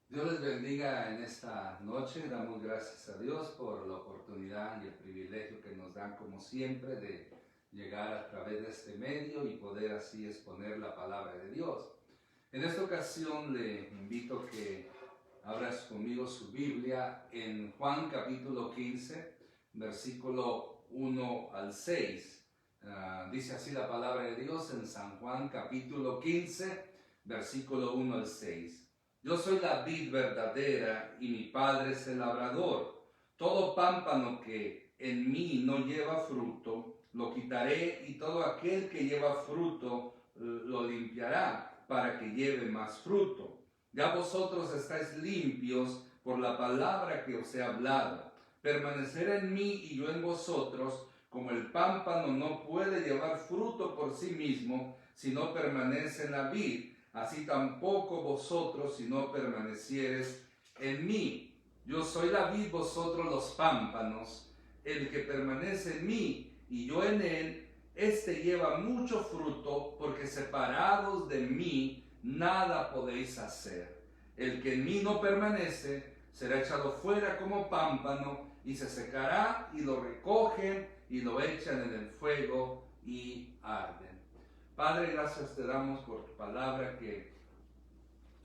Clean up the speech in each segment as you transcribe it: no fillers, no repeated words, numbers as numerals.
Dios les bendiga en esta noche. Damos gracias a Dios por la oportunidad y el privilegio que nos dan, como siempre, de llegar a través de este medio y poder así exponer la palabra de Dios. En esta ocasión le invito a que abra conmigo su Biblia en Juan capítulo 15, versículo 1 al 6. Dice así la palabra de Dios en San Juan capítulo 15, versículo 1 al 6. Yo soy la vid verdadera y mi Padre es el labrador. Todo pámpano que en mí no lleva fruto, lo quitaré, y todo aquel que lleva fruto lo limpiará para que lleve más fruto. Ya vosotros estáis limpios por la palabra que os he hablado. Permanecer en mí y yo en vosotros, como el pámpano no puede llevar fruto por sí mismo si no permanece en la vid, así tampoco vosotros si no permaneciereis en mí. Yo soy la vid, vosotros los pámpanos. El que permanece en mí y yo en él, este lleva mucho fruto, porque separados de mí nada podéis hacer. El que en mí no permanece será echado fuera como pámpano y se secará, y lo recogen y lo echan en el fuego y arden. Padre, gracias te damos por tu palabra que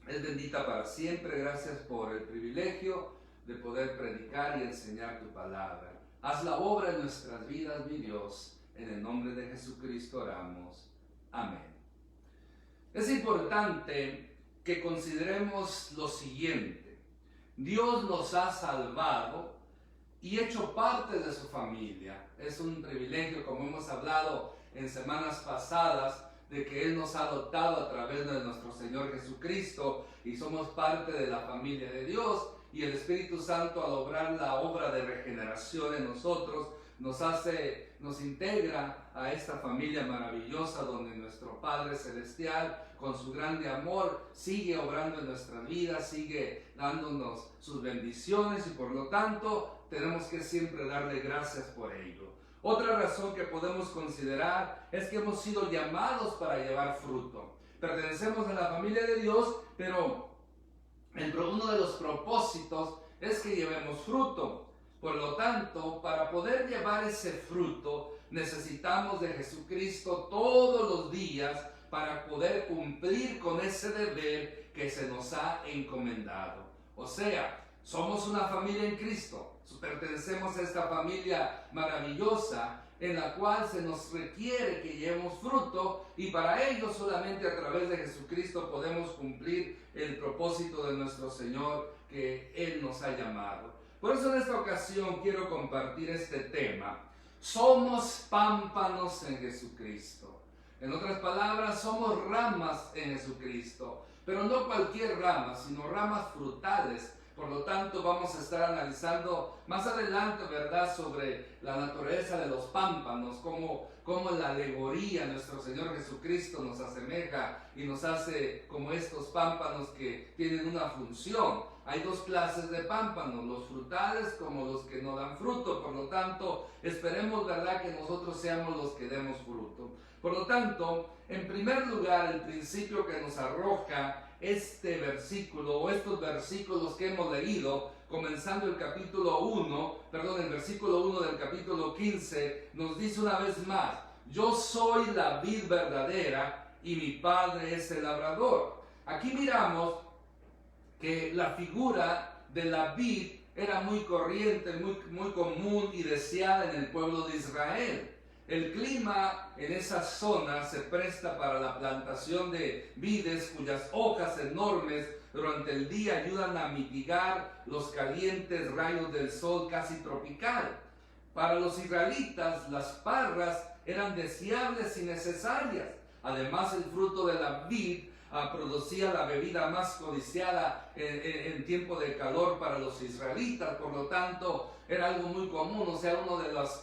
es bendita para siempre. Gracias por el privilegio de poder predicar y enseñar tu palabra. Haz la obra en nuestras vidas, mi Dios. En el nombre de Jesucristo oramos. Amén. Es importante que consideremos lo siguiente. Dios nos ha salvado y hecho parte de su familia. Es un privilegio, como hemos hablado en semanas pasadas, de que Él nos ha adoptado a través de nuestro Señor Jesucristo y somos parte de la familia de Dios, y el Espíritu Santo, al obrar la obra de regeneración en nosotros, nos integra a esta familia maravillosa donde nuestro Padre Celestial, con su grande amor, sigue obrando en nuestras vidas, sigue dándonos sus bendiciones, y por lo tanto tenemos que siempre darle gracias por ello. Otra razón que podemos considerar es que hemos sido llamados para llevar fruto. Pertenecemos a la familia de Dios, pero uno de los propósitos es que llevemos fruto. Por lo tanto, para poder llevar ese fruto, necesitamos de Jesucristo todos los días para poder cumplir con ese deber que se nos ha encomendado. O sea, somos una familia en Cristo. Pertenecemos a esta familia maravillosa en la cual se nos requiere que llevemos fruto, y para ello solamente a través de Jesucristo podemos cumplir el propósito de nuestro Señor que Él nos ha llamado. Por eso en esta ocasión quiero compartir este tema. Somos pámpanos en Jesucristo. En otras palabras, somos ramas en Jesucristo, pero no cualquier rama, sino ramas frutales. Por lo tanto, vamos a estar analizando más adelante, ¿verdad?, sobre la naturaleza de los pámpanos, cómo la alegoría, nuestro Señor Jesucristo nos asemeja y nos hace como estos pámpanos que tienen una función. Hay dos clases de pámpanos, los frutales como los que no dan fruto. Por lo tanto, esperemos, ¿verdad?, que nosotros seamos los que demos fruto. Por lo tanto, en primer lugar, el principio que nos arroja este versículo, o estos versículos que hemos leído, comenzando el versículo 1 del capítulo 15, nos dice una vez más: yo soy la vid verdadera y mi Padre es el labrador. Aquí miramos que la figura de la vid era muy corriente, muy común y deseada en el pueblo de Israel. El clima en esa zona se presta para la plantación de vides cuyas hojas enormes durante el día ayudan a mitigar los calientes rayos del sol casi tropical. Para los israelitas, las parras eran deseables y necesarias. Además, el fruto de la vid producía la bebida más codiciada en tiempo de calor para los israelitas. Por lo tanto, era algo muy común, o sea, uno de los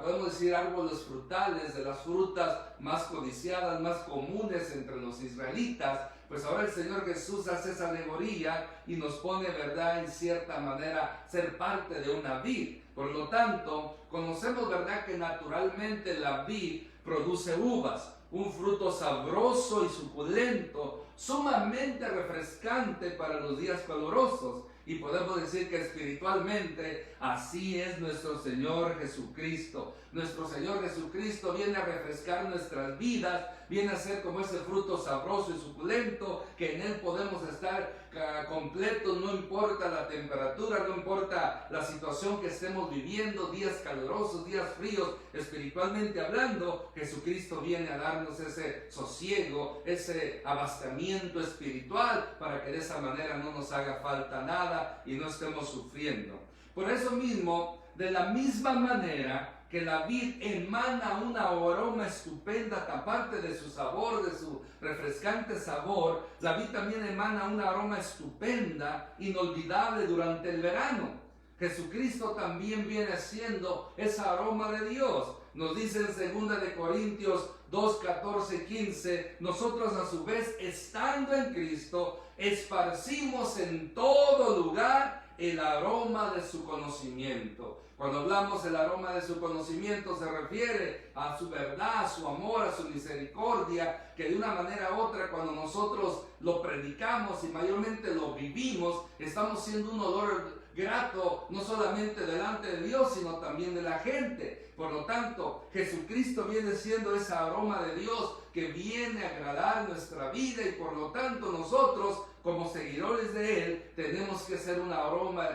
podemos decir árboles frutales, de las frutas más codiciadas, más comunes entre los israelitas. Pues ahora el Señor Jesús hace esa alegoría y nos pone, ¿verdad?, en cierta manera ser parte de una vid. Por lo tanto, conocemos, ¿verdad?, que naturalmente la vid produce uvas, un fruto sabroso y suculento, sumamente refrescante para los días calurosos. Y podemos decir que espiritualmente así es nuestro Señor Jesucristo. Nuestro Señor Jesucristo viene a refrescar nuestras vidas, viene a ser como ese fruto sabroso y suculento, que en Él podemos estar completos, no importa la temperatura, no importa la situación que estemos viviendo, días calurosos, días fríos, espiritualmente hablando, Jesucristo viene a darnos ese sosiego, ese abastamiento espiritual, para que de esa manera no nos haga falta nada y no estemos sufriendo. Por eso mismo, de la misma manera que la vid emana una aroma estupenda, aparte de su sabor, de su refrescante sabor, la vid también emana una aroma estupenda, inolvidable durante el verano. Jesucristo también viene siendo esa aroma de Dios. Nos dice en 2 de Corintios 2, 14, 15, nosotros a su vez, estando en Cristo, esparcimos en todo lugar el aroma de su conocimiento. Cuando hablamos del aroma de su conocimiento, se refiere a su verdad, a su amor, a su misericordia, que de una manera u otra, cuando nosotros lo predicamos y mayormente lo vivimos, estamos siendo un olor grato, no solamente delante de Dios, sino también de la gente. Por lo tanto, Jesucristo viene siendo esa aroma de Dios que viene a agradar nuestra vida, y por lo tanto nosotros, como seguidores de Él, tenemos que ser un aroma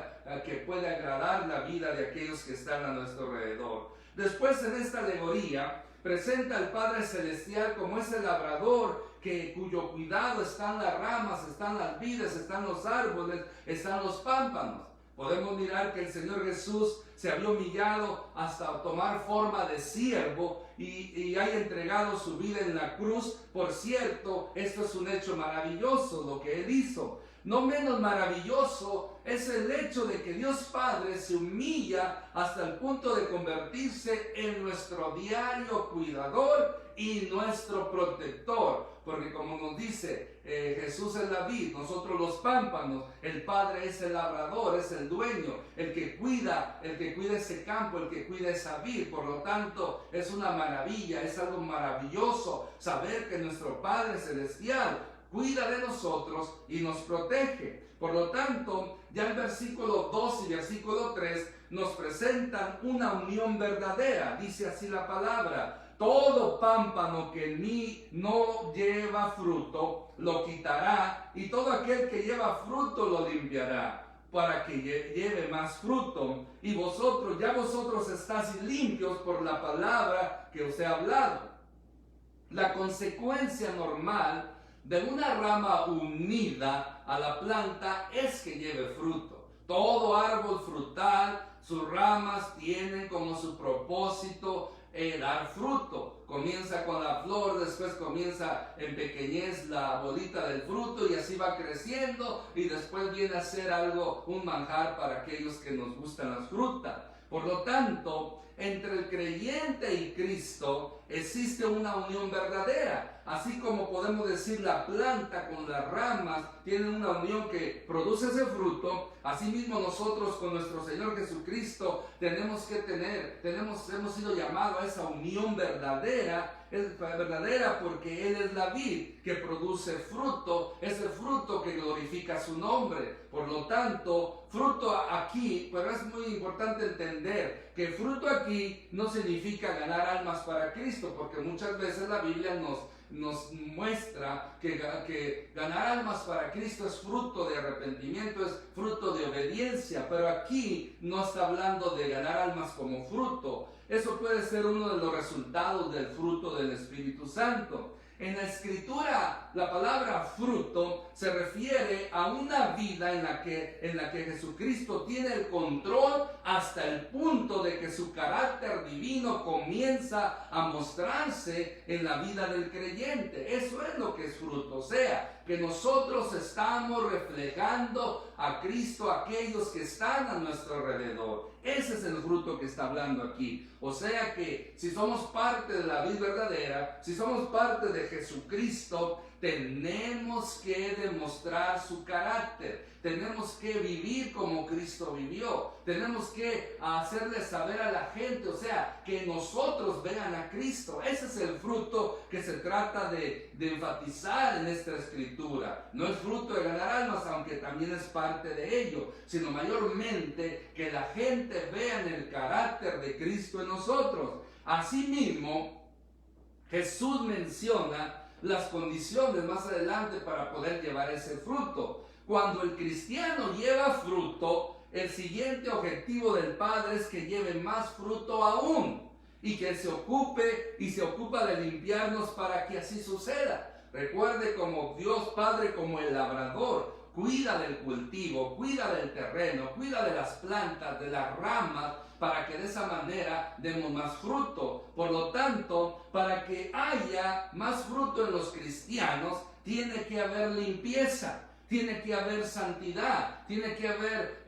que puede agradar la vida de aquellos que están a nuestro alrededor. Después, en esta alegoría, presenta al Padre Celestial como ese labrador cuyo cuidado están las ramas, están las vides, están los árboles, están los pámpanos. Podemos mirar que el Señor Jesús se había humillado hasta tomar forma de siervo y haya entregado su vida en la cruz. Por cierto, esto es un hecho maravilloso lo que Él hizo. No menos maravilloso es el hecho de que Dios Padre se humilla hasta el punto de convertirse en nuestro diario cuidador y nuestro protector. Porque como nos dice, Jesús es la vid, nosotros los pámpanos, el Padre es el labrador, es el dueño, el que cuida ese campo, el que cuida esa vid. Por lo tanto, es una maravilla, es algo maravilloso saber que nuestro Padre Celestial cuida de nosotros y nos protege. Por lo tanto, ya el versículo 2 y versículo 3 nos presentan una unión verdadera. Dice así la palabra: todo pámpano que en mí no lleva fruto, lo quitará, y todo aquel que lleva fruto lo limpiará, para que lleve más fruto. Y vosotros estáis limpios por la palabra que os he hablado. La consecuencia normal de una rama unida a la planta es que lleve fruto. Todo árbol frutal, sus ramas tienen como su propósito dar fruto. Comienza con la flor, después comienza en pequeñez la bolita del fruto, y así va creciendo, y después viene a ser un manjar para aquellos que nos gustan las frutas. Por lo tanto, entre el creyente y Cristo existe una unión verdadera. Así como podemos decir la planta con las ramas tienen una unión que produce ese fruto, asimismo nosotros con nuestro Señor Jesucristo hemos sido llamados a esa unión verdadera. Es verdadera porque Él es la vid que produce fruto, ese fruto que glorifica su nombre. Por lo tanto, fruto aquí, pero es muy importante entender que fruto aquí no significa ganar almas para Cristo, porque muchas veces la Biblia nos muestra que ganar almas para Cristo es fruto de arrepentimiento, es fruto de obediencia, pero aquí no está hablando de ganar almas como fruto. Eso puede ser uno de los resultados del fruto del Espíritu Santo. En la Escritura, la palabra fruto se refiere a una vida en la que Jesucristo tiene el control hasta el punto de que su carácter divino comienza a mostrarse en la vida del creyente. Eso es lo que es fruto, o sea, que nosotros estamos reflejando a Cristo a aquellos que están a nuestro alrededor. Ese es el fruto que está hablando aquí. O sea que si somos parte de la vid verdadera, si somos parte de Jesucristo, tenemos que demostrar su carácter. Tenemos que vivir como Cristo vivió. Tenemos que hacerle saber a la gente, o sea, que nosotros vean a Cristo. Ese es el fruto que se trata de enfatizar en esta escritura. No es fruto de ganar almas, aunque también es parte de ello, sino mayormente que la gente vea en el carácter de Cristo en nosotros. Asimismo, Jesús menciona las condiciones más adelante para poder llevar ese fruto. Cuando el cristiano lleva fruto, el siguiente objetivo del Padre es que lleve más fruto aún y que se ocupa de limpiarnos para que así suceda. Recuerde, como Dios Padre, como el labrador, cuida del cultivo, cuida del terreno, cuida de las plantas, de las ramas, para que de esa manera demos más fruto. Por lo tanto, para que haya más fruto en los cristianos, tiene que haber limpieza. Tiene que haber santidad, tiene que haber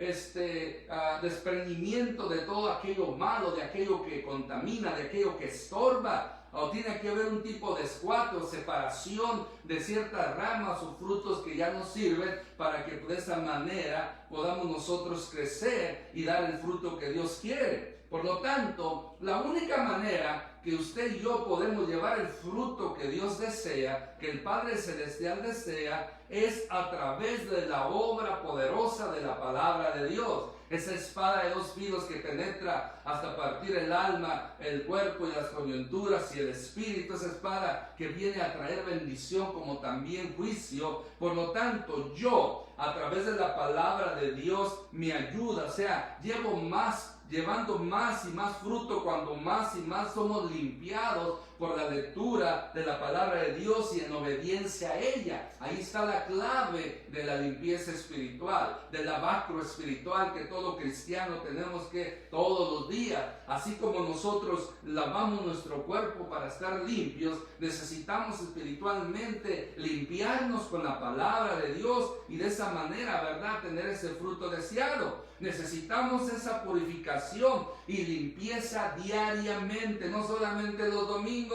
desprendimiento de todo aquello malo, de aquello que contamina, de aquello que estorba. O tiene que haber un tipo de escuato, separación de ciertas ramas o frutos que ya no sirven, para que de esa manera podamos nosotros crecer y dar el fruto que Dios quiere. Por lo tanto, la única manera que usted y yo podemos llevar el fruto que Dios desea, que el Padre Celestial desea, es a través de la obra poderosa de la palabra de Dios. Esa espada de dos filos que penetra hasta partir el alma, el cuerpo y las coyunturas y el espíritu. Esa espada que viene a traer bendición como también juicio. Por lo tanto, yo, a través de la palabra de Dios, me ayuda. O sea, llevando más y más fruto cuando más y más somos limpiados por la lectura de la palabra de Dios y en obediencia a ella. Ahí está la clave de la limpieza espiritual, del lavacro espiritual que todo cristiano tenemos que todos los días. Así como nosotros lavamos nuestro cuerpo para estar limpios, necesitamos espiritualmente limpiarnos con la palabra de Dios y de esa manera, ¿verdad?, tener ese fruto deseado. Necesitamos esa purificación y limpieza diariamente, no solamente los domingos,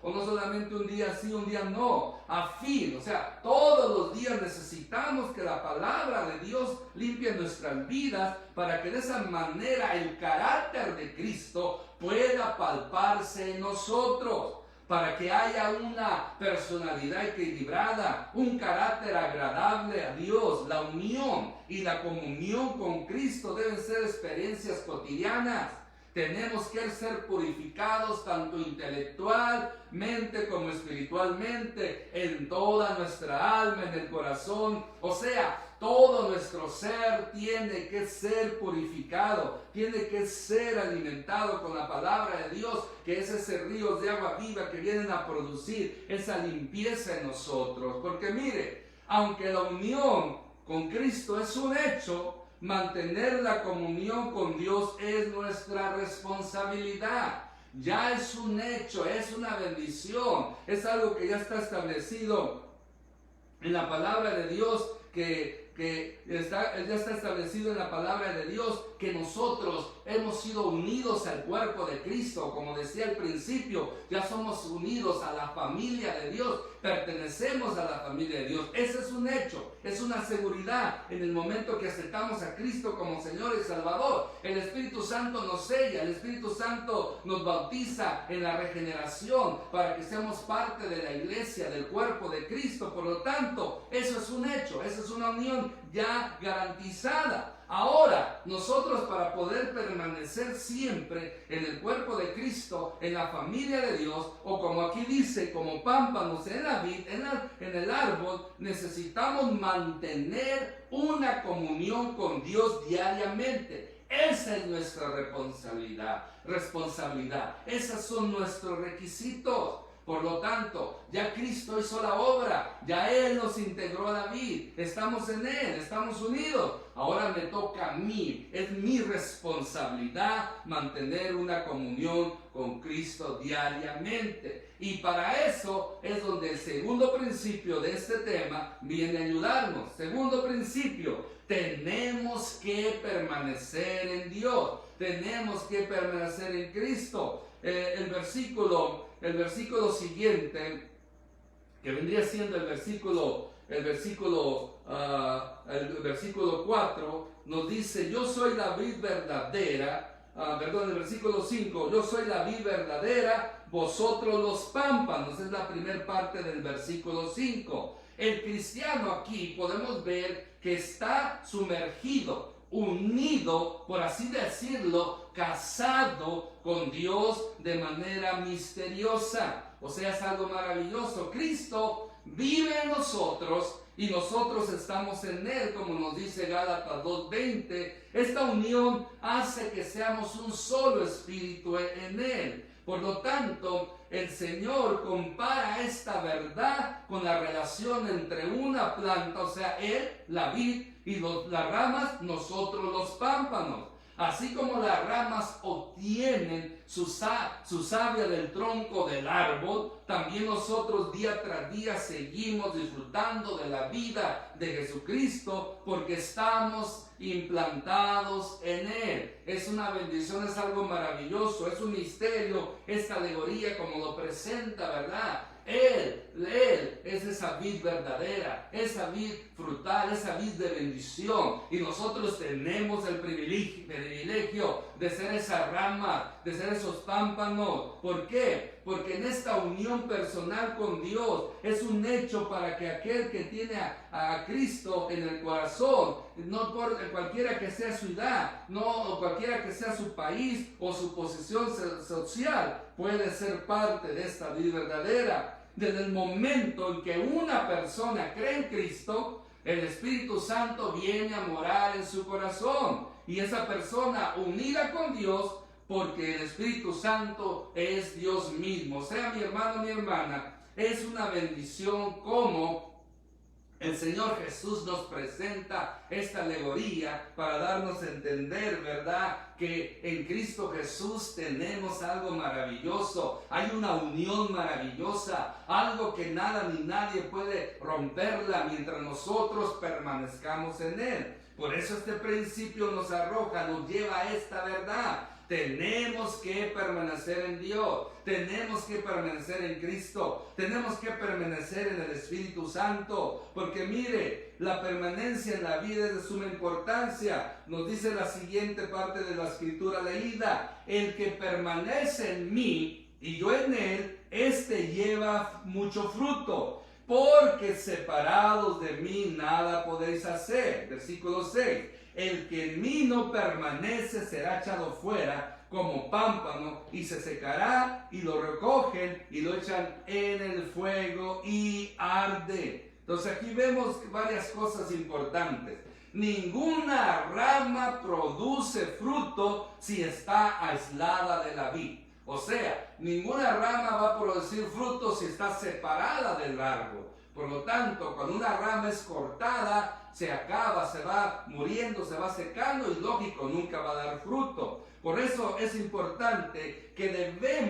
o no solamente un día sí, un día no, o sea, todos los días necesitamos que la palabra de Dios limpie nuestras vidas para que de esa manera el carácter de Cristo pueda palparse en nosotros. Para que haya una personalidad equilibrada, un carácter agradable a Dios. La unión y la comunión con Cristo deben ser experiencias cotidianas. Tenemos que ser purificados tanto intelectualmente como espiritualmente, en toda nuestra alma, en el corazón. O sea, todo nuestro ser tiene que ser purificado, tiene que ser alimentado con la palabra de Dios, que es ese río de agua viva que vienen a producir esa limpieza en nosotros. Porque mire, aunque la unión con Cristo es un hecho, mantener la comunión con Dios es nuestra responsabilidad. Ya es un hecho, es una bendición, es algo que ya está establecido en la palabra de Dios, ya está establecido en la palabra de Dios, que nosotros hemos sido unidos al cuerpo de Cristo. Como decía al principio, ya somos unidos a la familia de Dios, pertenecemos a la familia de Dios. Ese es un hecho, es una seguridad en el momento que aceptamos a Cristo como Señor y Salvador. El Espíritu Santo nos sella, el Espíritu Santo nos bautiza en la regeneración para que seamos parte de la iglesia, del cuerpo de Cristo. Por lo tanto, eso es un hecho, esa es una unión ya garantizada. Ahora, nosotros, para poder permanecer siempre en el cuerpo de Cristo, en la familia de Dios, o como aquí dice, como pámpanos en la vid, en el árbol, necesitamos mantener una comunión con Dios diariamente. Esa es nuestra responsabilidad. Esos son nuestros requisitos. Por lo tanto, ya Cristo hizo la obra, ya Él nos integró a la vid, estamos en Él, estamos unidos. Ahora me toca a mí, es mi responsabilidad mantener una comunión con Cristo diariamente. Y para eso es donde el segundo principio de este tema viene a ayudarnos. Segundo principio, tenemos que permanecer en Dios, tenemos que permanecer en Cristo. El versículo siguiente que vendría siendo el versículo 4, nos dice: yo soy la vid verdadera, el versículo 5, yo soy la vid verdadera, vosotros los pámpanos, es la primera parte del versículo 5. El cristiano aquí podemos ver que está sumergido, unido, por así decirlo, casado con Dios de manera misteriosa. O sea, es algo maravilloso. Cristo vive en nosotros y nosotros estamos en Él, como nos dice Gálatas 2:20. Esta unión hace que seamos un solo espíritu en Él. Por lo tanto, el Señor compara esta verdad con la relación entre una planta, o sea, Él, la vid, y las ramas, nosotros los pámpanos. Así como las ramas obtienen su savia del tronco del árbol, también nosotros día tras día seguimos disfrutando de la vida de Jesucristo porque estamos implantados en Él. Es una bendición, es algo maravilloso, es un misterio, esta alegoría como lo presenta, ¿verdad? Él es esa vid verdadera, esa vid frutal, esa vid de bendición. Y nosotros tenemos el privilegio de ser esa rama, de ser esos pámpanos. ¿Por qué? Porque en esta unión personal con Dios es un hecho para que aquel que tiene a Cristo en el corazón, no por cualquiera que sea su edad, no cualquiera que sea su país o su posición social, puede ser parte de esta vida verdadera. Desde el momento en que una persona cree en Cristo, el Espíritu Santo viene a morar en su corazón. Y esa persona unida con Dios, porque el Espíritu Santo es Dios mismo. O sea, mi hermano, mi hermana, es una bendición como el Señor Jesús nos presenta esta alegoría para darnos a entender, ¿verdad?, que en Cristo Jesús tenemos algo maravilloso. Hay una unión maravillosa, algo que nada ni nadie puede romperla mientras nosotros permanezcamos en Él. Por eso este principio nos arroja, nos lleva a esta verdad. Tenemos que permanecer en Dios, tenemos que permanecer en Cristo, tenemos que permanecer en el Espíritu Santo, porque mire, la permanencia en la vida es de suma importancia. Nos dice la siguiente parte de la escritura leída: el que permanece en mí y yo en él, este lleva mucho fruto, porque separados de mí nada podéis hacer. Versículo 6. El que en mí no permanece será echado fuera como pámpano y se secará, y lo recogen y lo echan en el fuego y arde. Entonces aquí vemos varias cosas importantes. Ninguna rama produce fruto si está aislada de la vid. O sea, ninguna rama va a producir fruto si está separada del árbol. Por lo tanto, cuando una rama es cortada, se acaba, se va muriendo, se va secando y lógico, nunca va a dar fruto. Por eso es importante que debe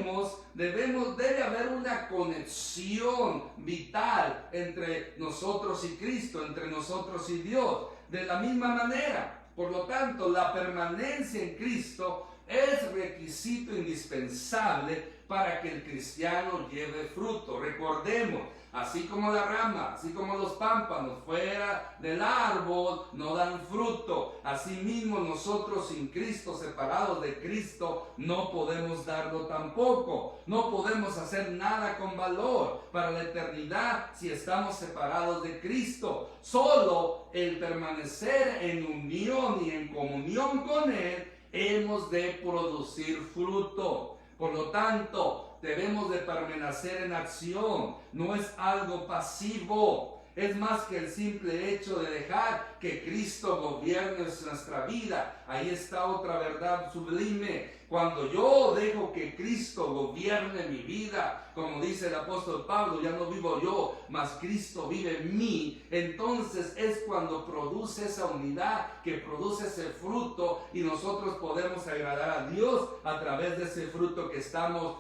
haber una conexión vital entre nosotros y Cristo, entre nosotros y Dios. De la misma manera, por lo tanto, la permanencia en Cristo es requisito indispensable para que el cristiano lleve fruto. Recordemos, así como la rama, así como los pámpanos fuera del árbol no dan fruto, asimismo nosotros sin Cristo, separados de Cristo, no podemos darlo tampoco. No podemos hacer nada con valor para la eternidad si estamos separados de Cristo. Solo el permanecer en unión y en comunión con Él hemos de producir fruto. Por lo tanto, debemos de permanecer en acción. No es algo pasivo. Es más que el simple hecho de dejar que Cristo gobierne nuestra vida. Ahí está otra verdad sublime. Cuando yo dejo que Cristo gobierne mi vida, como dice el apóstol Pablo, ya no vivo yo, mas Cristo vive en mí. Entonces es cuando produce esa unidad, que produce ese fruto, y nosotros podemos agradar a Dios a través de ese fruto que estamos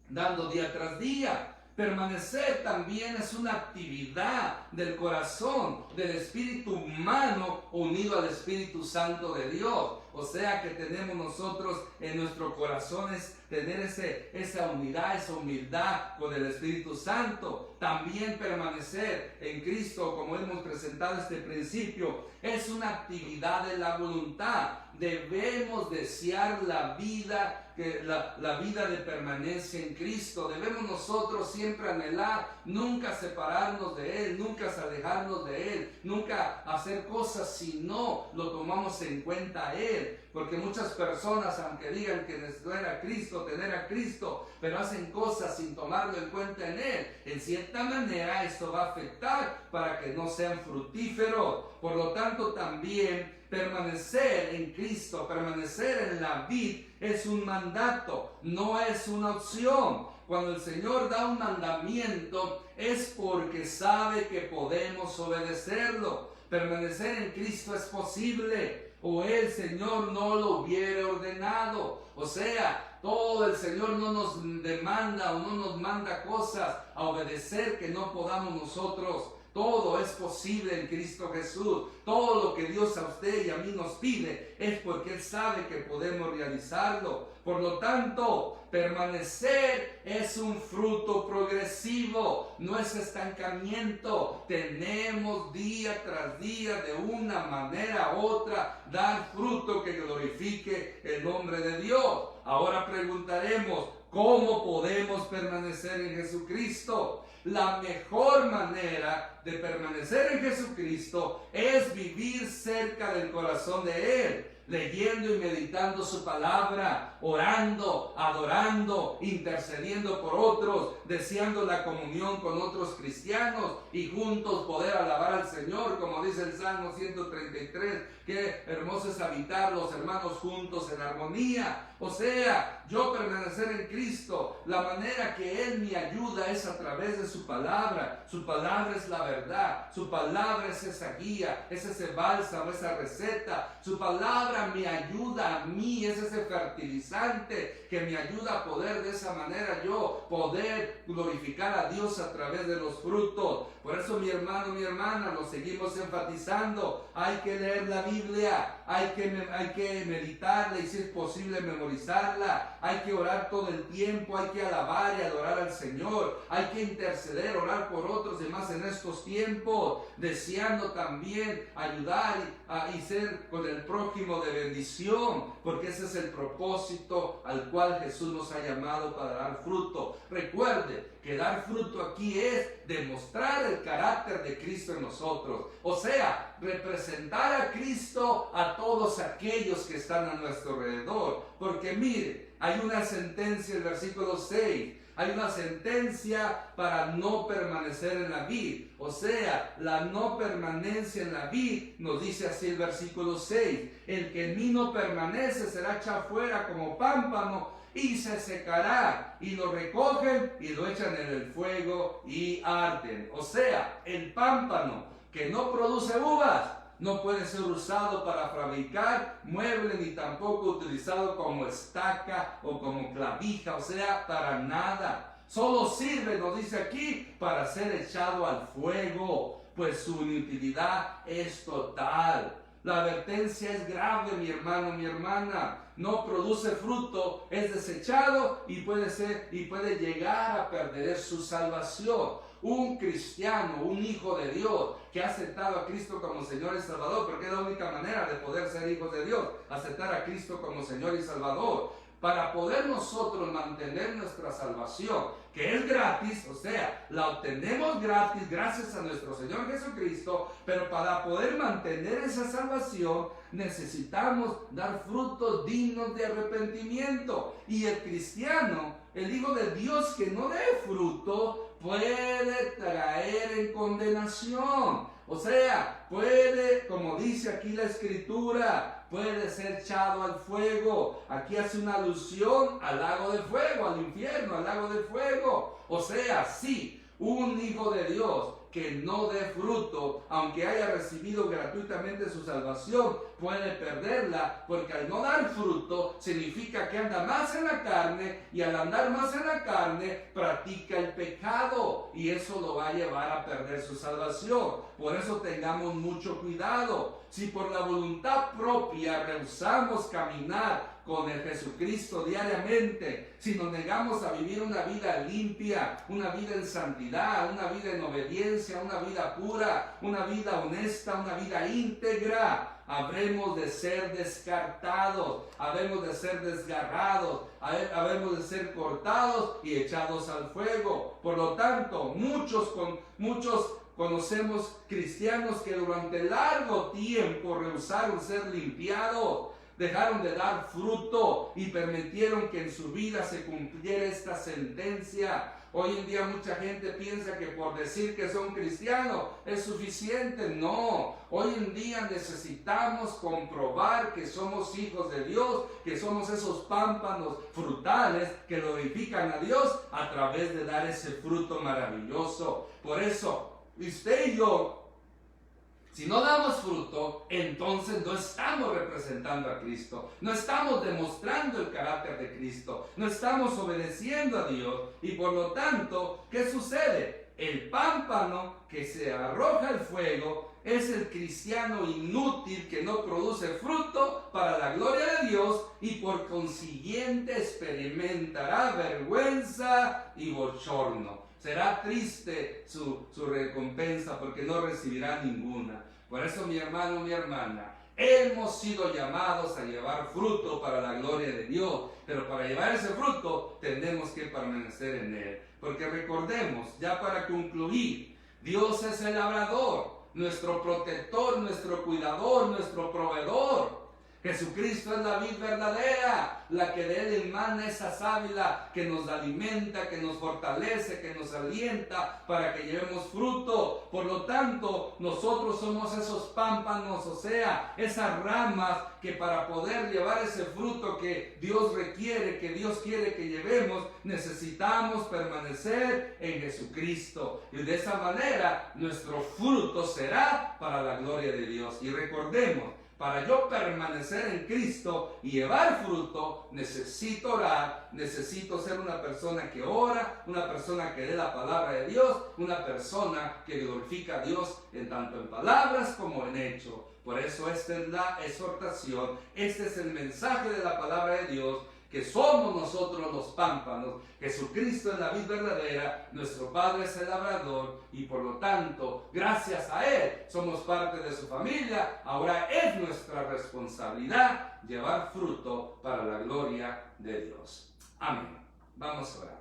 dando día tras día. Permanecer también es una actividad del corazón, del espíritu humano unido al Espíritu Santo de Dios. O sea que tenemos nosotros en nuestros corazones tener esa unidad, esa humildad con el Espíritu Santo. También permanecer en Cristo, como hemos presentado este principio, es una actividad de la voluntad. Debemos desear la vida de permanencia en Cristo. Debemos nosotros siempre anhelar, nunca separarnos de Él, nunca alejarnos de Él, nunca hacer cosas si no lo tomamos en cuenta a Él. Porque muchas personas, aunque digan que tener a Cristo, pero hacen cosas sin tomarlo en cuenta en Él. En cierta manera esto va a afectar para que no sean fructíferos. Por lo tanto, también permanecer en Cristo, permanecer en la vid, es un mandato, no es una opción. Cuando el Señor da un mandamiento, es porque sabe que podemos obedecerlo. Permanecer en Cristo es posible, o el Señor no lo hubiera ordenado. O sea, todo el Señor no nos demanda o no nos manda cosas a obedecer que no podamos nosotros. Todo es posible en Cristo Jesús. Todo lo que Dios a usted y a mí nos pide es porque Él sabe que podemos realizarlo. Por lo tanto, permanecer es un fruto progresivo, no es estancamiento. Tenemos día tras día, de una manera u otra, dar fruto que glorifique el nombre de Dios. Ahora preguntaremos, ¿cómo podemos permanecer en Jesucristo? La mejor manera de permanecer en Jesucristo es vivir cerca del corazón de Él, leyendo y meditando su palabra, orando, adorando, intercediendo por otros, deseando la comunión con otros cristianos y juntos poder alabar al Señor, como dice el Salmo 133, qué hermoso es habitar los hermanos juntos en armonía. O sea, yo permanecer en Cristo, la manera que Él me ayuda es a través de su palabra. Su palabra es la verdad, su palabra es esa guía, es ese bálsamo, esa receta. Su palabra me ayuda a mí, es ese fertilizante que me ayuda a poder de esa manera yo poder glorificar a Dios a través de los frutos. Por eso, mi hermano, mi hermana, lo seguimos enfatizando. Hay que leer la Biblia, hay que meditarla y si es posible memorizarla. Hay que orar todo el tiempo, hay que alabar y adorar al Señor. Hay que interceder, orar por otros y más en estos tiempos, deseando también ayudar y ser con el prójimo de bendición, porque ese es el propósito al cual Jesús nos ha llamado para dar fruto. Recuerde que dar fruto aquí es demostrar el carácter de Cristo en nosotros. O sea, representar a Cristo a todos aquellos que están a nuestro alrededor. Porque mire, hay una sentencia, el versículo 6. Hay una sentencia para no permanecer en la vid. O sea, la no permanencia en la vid, nos dice así el versículo 6. El que en mí no permanece será echado fuera como pámpano y se secará, y lo recogen y lo echan en el fuego y arden. O sea, el pámpano que no produce uvas no puede ser usado para fabricar muebles, ni tampoco utilizado como estaca o como clavija, o sea, para nada. Solo sirve, nos dice aquí, para ser echado al fuego, pues su inutilidad es total. La advertencia es grave, mi hermano, mi hermana. No produce fruto, es desechado y puede llegar a perder su salvación. Un cristiano, un hijo de Dios que ha aceptado a Cristo como Señor y Salvador, porque es la única manera de poder ser hijos de Dios, aceptar a Cristo como Señor y Salvador. Para poder nosotros mantener nuestra salvación, que es gratis, o sea, la obtenemos gratis gracias a nuestro Señor Jesucristo, pero para poder mantener esa salvación necesitamos dar frutos dignos de arrepentimiento. Y el cristiano, el Hijo de Dios que no dé fruto, puede traer en condenación. O sea, puede, como dice aquí la Escritura, puede ser echado al fuego. Aquí hace una alusión al lago de fuego, al infierno, al lago de fuego. O sea, sí, un hijo de Dios que no dé fruto, aunque haya recibido gratuitamente su salvación, puede perderla, porque al no dar fruto significa que anda más en la carne, y al andar más en la carne practica el pecado, y eso lo va a llevar a perder su salvación. Por eso tengamos mucho cuidado. Si por la voluntad propia rehusamos caminar con el Jesucristo diariamente, si nos negamos a vivir una vida limpia, una vida en santidad, una vida en obediencia, una vida pura, una vida honesta, una vida íntegra, habremos de ser descartados, habremos de ser desgarrados, habremos de ser cortados y echados al fuego. Por lo tanto, muchos conocemos cristianos que durante largo tiempo rehusaron ser limpiados, dejaron de dar fruto y permitieron que en su vida se cumpliera esta sentencia. Hoy en día mucha gente piensa que por decir que son cristianos es suficiente. No, hoy en día necesitamos comprobar que somos hijos de Dios, que somos esos pámpanos frutales que glorifican a Dios a través de dar ese fruto maravilloso. Por eso, usted y yo, si no damos fruto, entonces no estamos representando a Cristo, no estamos demostrando el carácter de Cristo, no estamos obedeciendo a Dios, y por lo tanto, ¿qué sucede? El pámpano que se arroja al fuego es el cristiano inútil que no produce fruto para la gloria de Dios, y por consiguiente experimentará vergüenza y bochorno. Será triste su recompensa, porque no recibirá ninguna. Por eso, mi hermano, mi hermana, hemos sido llamados a llevar fruto para la gloria de Dios, pero para llevar ese fruto tenemos que permanecer en Él. Porque recordemos, ya para concluir, Dios es el labrador, nuestro protector, nuestro cuidador, nuestro proveedor. Jesucristo es la vid verdadera, la que de Él emana esa sábila que nos alimenta, que nos fortalece, que nos alienta para que llevemos fruto. Por lo tanto, nosotros somos esos pámpanos, o sea, esas ramas que para poder llevar ese fruto que Dios requiere, que Dios quiere que llevemos, necesitamos permanecer en Jesucristo. Y de esa manera, nuestro fruto será para la gloria de Dios. Y recordemos, para yo permanecer en Cristo y llevar fruto, necesito orar, necesito ser una persona que ora, una persona que lee la palabra de Dios, una persona que glorifica a Dios tanto en palabras como en hecho. Por eso esta es la exhortación, este es el mensaje de la palabra de Dios, que somos nosotros los pámpanos, Jesucristo es la vid verdadera, nuestro Padre es el labrador, y por lo tanto, gracias a Él, somos parte de su familia. Ahora es nuestra responsabilidad llevar fruto para la gloria de Dios. Amén. Vamos a orar.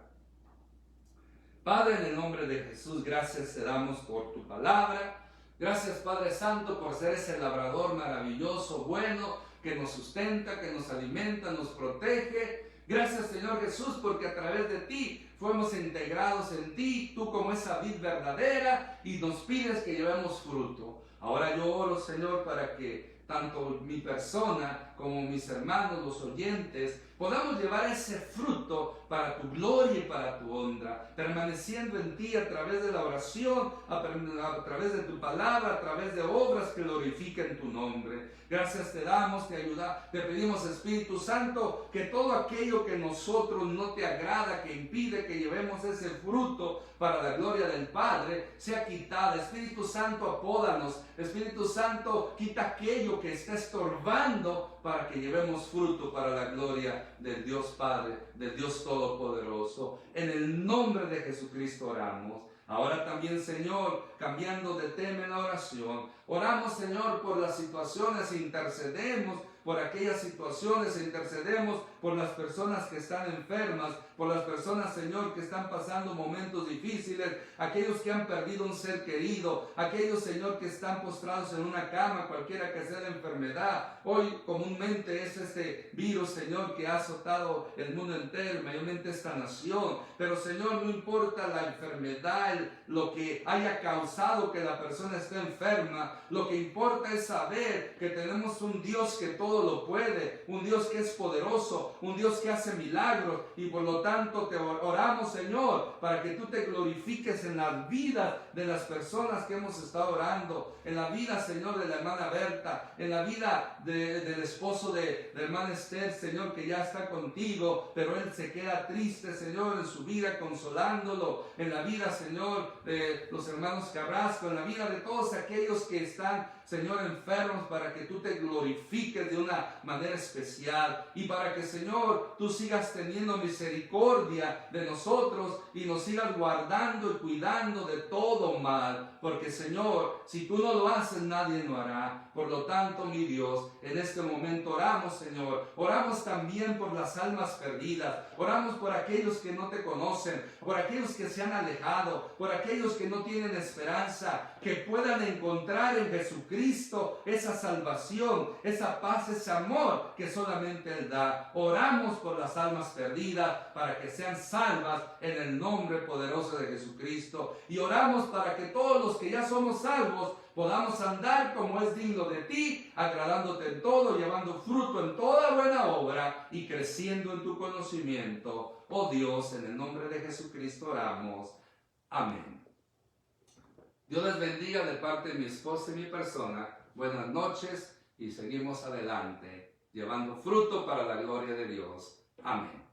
Padre, en el nombre de Jesús, gracias te damos por tu palabra. Gracias, Padre Santo, por ser ese labrador maravilloso, bueno, que nos sustenta, que nos alimenta, nos protege. Gracias, Señor Jesús, porque a través de ti fuimos integrados en ti, tú como esa vid verdadera, y nos pides que llevemos fruto. Ahora yo oro, Señor, para que tanto mi persona como mis hermanos, los oyentes, podamos llevar ese fruto para tu gloria y para tu honra, permaneciendo en ti a través de la oración, a través de tu palabra, a través de obras que glorifiquen tu nombre. Gracias te damos, te pedimos, Espíritu Santo, que todo aquello que nosotros no te agrada, que impide que llevemos ese fruto para la gloria del Padre, sea quitado. Espíritu Santo, apódanos. Espíritu Santo, quita aquello que está estorbando para que llevemos fruto para la gloria del Dios Padre, del Dios Todopoderoso. En el nombre de Jesucristo oramos. Ahora también, Señor, cambiando de tema en la oración, oramos, Señor, por las situaciones, intercedemos por aquellas situaciones, intercedemos por las personas que están enfermas, por las personas, Señor, que están pasando momentos difíciles, aquellos que han perdido un ser querido, aquellos, Señor, que están postrados en una cama, cualquiera que sea la enfermedad. Hoy comúnmente es este virus, Señor, que ha azotado el mundo entero, mayormente esta nación. Pero, Señor, no importa la enfermedad, lo que haya causado que la persona esté enferma, lo que importa es saber que tenemos un Dios que todo todo lo puede, un Dios que es poderoso, un Dios que hace milagros, y por lo tanto te oramos, Señor, para que tú te glorifiques en las vidas de las personas que hemos estado orando, en la vida, Señor, de la hermana Berta, en la vida del esposo de la hermana Esther, Señor, que ya está contigo, pero él se queda triste, Señor, en su vida, consolándolo, en la vida, Señor, de los hermanos Carrasco, en la vida de todos aquellos que están, Señor, enfermos, para que tú te glorifiques de una manera especial, y para que, Señor, tú sigas teniendo misericordia de nosotros y nos sigas guardando y cuidando de todo mal, porque, Señor, si tú no lo haces, nadie lo hará. Por lo tanto, mi Dios, en este momento oramos, Señor, oramos también por las almas perdidas, oramos por aquellos que no te conocen, por aquellos que se han alejado, por aquellos que no tienen esperanza, que puedan encontrar en Jesucristo esa salvación, esa paz, ese amor que solamente Él da. Oramos por las almas perdidas para que sean salvas en el nombre poderoso de Jesucristo, y oramos para que todos los que ya somos salvos podamos andar como es digno de ti, agradándote en todo, llevando fruto en toda buena obra y creciendo en tu conocimiento. Oh Dios, en el nombre de Jesucristo oramos. Amén. Dios les bendiga de parte de mi esposa y mi persona. Buenas noches, y seguimos adelante, llevando fruto para la gloria de Dios. Amén.